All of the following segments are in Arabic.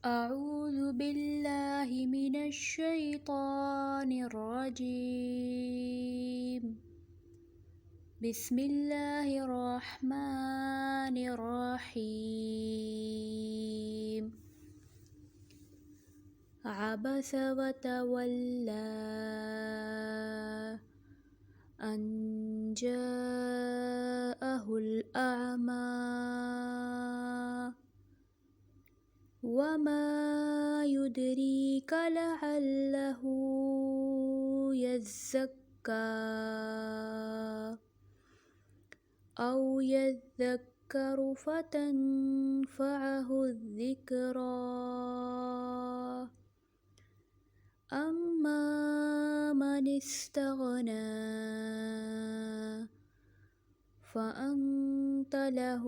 أعوذ بالله من الشيطان الرجيم. بسم الله الرحمن الرحيم. عبس وتولى أن جاءه الأعمى وما يدريك لعله يزكى أو يذكر فتنفعه الذكرى أما من استغنى فأنت له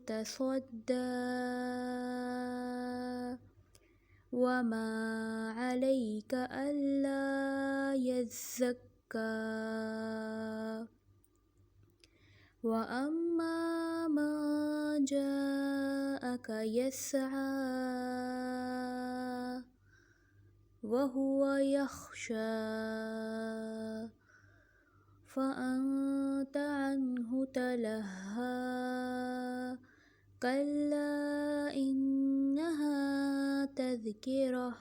تصدى وما عليك ألا يزكى وأما من جاءك يسعى وهو يخشى فأنت عنه تلهى كلا إنها تذكرة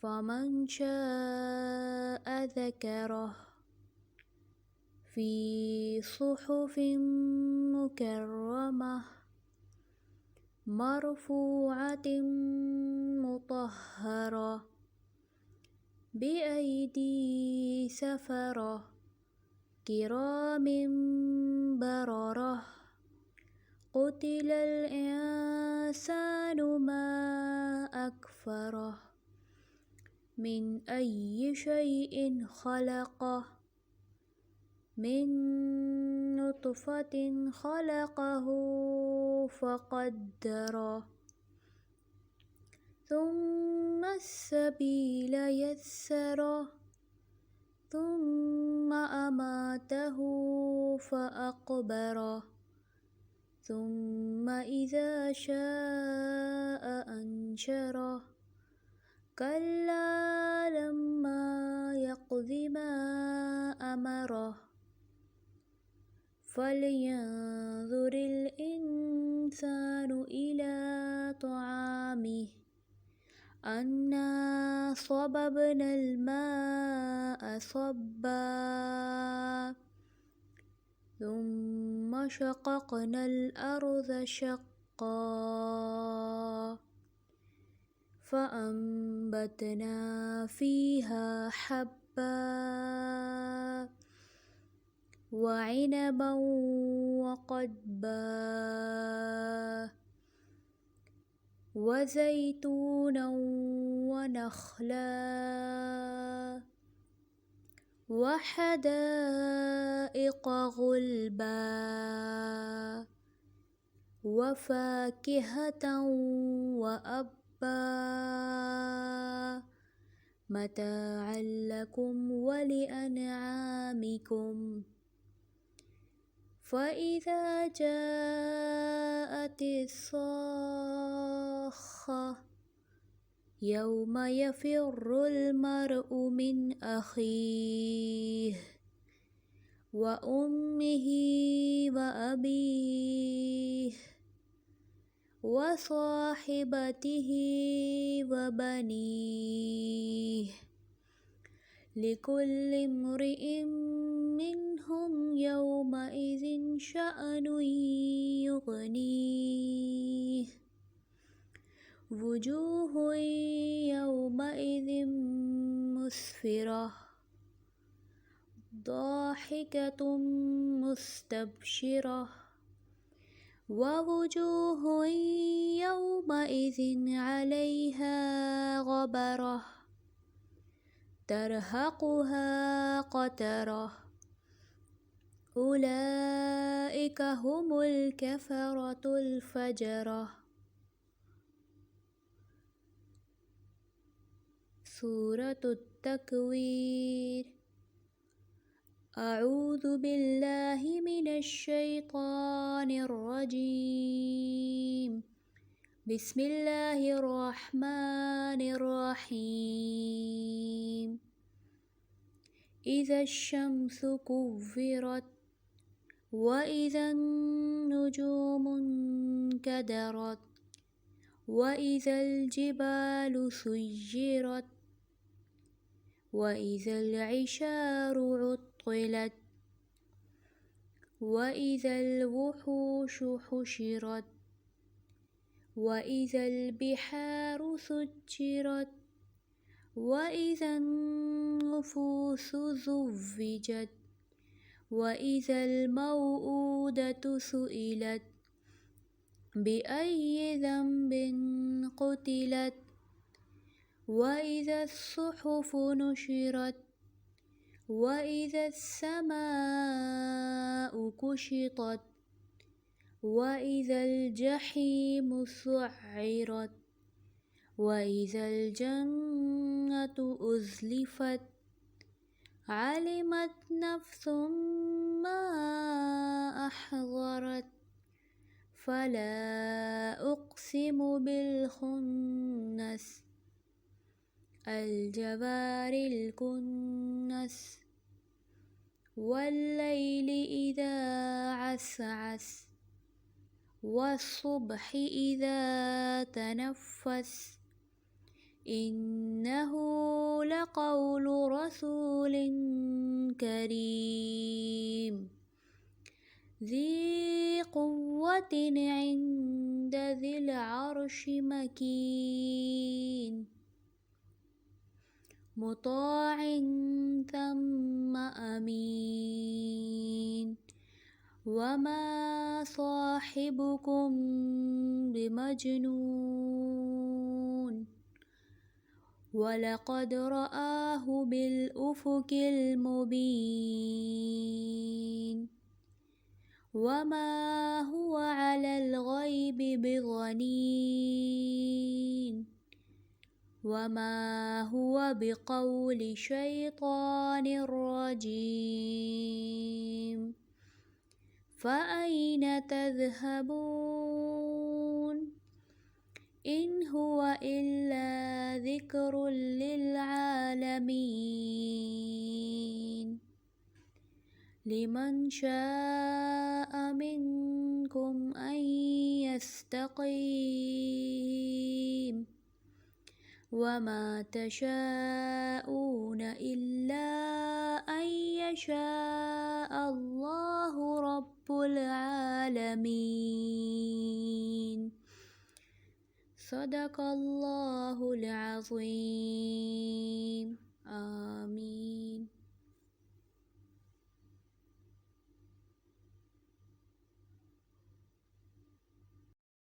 فمن شاء ذكره في صحف مكرمة مرفوعة مطهرة بأيدي سفرة كرام بررة قتل الإنسان ما أكفره من أي شيء خلقه من نطفة خلقه فقدره ثم السبيل يسره ثم أماته فأقبره ثم إذا شاء أنشره كلا لما يقض ما أمره فلينظر الإنسان إلى طعامه أنا صببنا الماء صبا ثم شققنا الأرض شقا فأنبتنا فيها حبا وعنبا وقضبا وزيتونا ونخلا وحدائق غلبا وفاكهة وأبا متاعا لكم ولأنعامكم فإذا جاءت الصاخة يوم يفر المرء من أخيه وأمه وأبيه وصاحبته وبنيه لكل امرئ منهم يومئذ شأن يغنيه وجوه يومئذ مسفرة ضاحكة مستبشرة ووجوه يومئذ عليها غبرة ترهقها قترة أولئك هم الكفرة الفجرة. سورة التكوير. أعوذ بالله من الشيطان الرجيم. بسم الله الرحمن الرحيم إذا الشمس كورت وإذا النجوم انكدرت وإذا الجبال سيرت وإذا العشار عطلت وإذا الوحوش حشرت وإذا البحار سجرت وإذا النفوس زوجت وإذا الموءودة سئلت بأي ذنب قتلت وإذا الصحف نشرت وإذا السماء كشطت وإذا الجحيم سعرت وإذا الجنة أزلفت علمت نفس ما أحضرت فلا أقسم بالخنس الجوار الكنس والليل إذا عسعس والصبح إذا تنفس إنه لقول رسول كريم ذي قوة عند ذي العرش مكين مطاع ثم أمين وما صاحبكم بمجنون ولقد رآه بالأفق المبين وما هو على الغيب بضنين وما هو بقول شيطان رجيم فأين تذهبون إن هو إلا ذكر للعالمين لمن شاء منكم أن يستقيم وما تشاءون إلا أن يشاء الله رب العالمين صدق الله العظيم.